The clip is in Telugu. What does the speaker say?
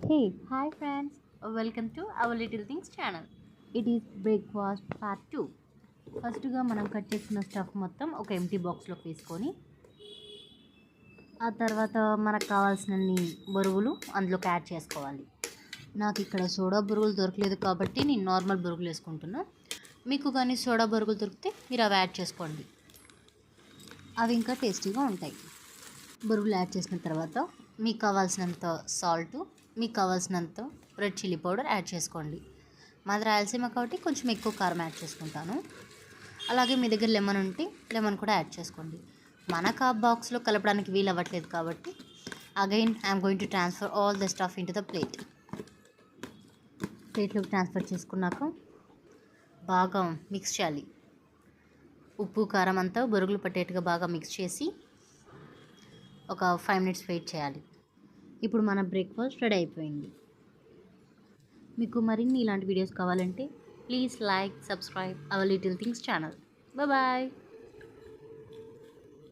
Hey, hi friends, welcome to our Little Things channel. It is breakfast part 2. ఫస్ట్గా మనం కట్ చేసుకున్న స్టఫ్ మొత్తం ఒక ఎంటీ బాక్స్లోకి వేసుకొని ఆ తర్వాత మనకు కావాల్సినన్ని బొరుగులు అందులోకి యాడ్ చేసుకోవాలి. నాకు ఇక్కడ సోడా బొరుగులు దొరకలేదు కాబట్టి నేను నార్మల్ బొరుగులు వేసుకుంటున్నా. మీకు కానీ సోడా బొరుగులు దొరికితే మీరు అవి యాడ్ చేసుకోండి, అవి ఇంకా టేస్టీగా ఉంటాయి. బొరుగులు యాడ్ చేసిన తర్వాత మీకు కావాల్సినంత సాల్టు, మీకు కావాల్సినంత రెడ్ చిల్లీ పౌడర్ యాడ్ చేసుకోండి. మాది రాయలసీమ కాబట్టి కొంచెం ఎక్కువ కారం యాడ్ చేసుకుంటాను. అలాగే మీ దగ్గర లెమన్ ఉంటే లెమన్ కూడా యాడ్ చేసుకోండి. మనకు ఆ బాక్స్లో కలపడానికి వీలు అవ్వట్లేదు కాబట్టి again I'm going to transfer all the stuff in to the ప్లేట్లోకి ట్రాన్స్ఫర్ చేసుకున్నాక బాగా మిక్స్ చేయాలి. ఉప్పు కారం అంతా బొరుగులు పట్టేట్టుగా బాగా మిక్స్ చేసి ఒక 5 minutes వెయిట్ చేయాలి. ఇప్పుడు మన బ్రేక్ఫాస్ట్ రెడీ అయిపోయింది. మీకు మరిన్ని ఇలాంటి వీడియోస్ కావాలంటే please like, subscribe our little things channel. Bye.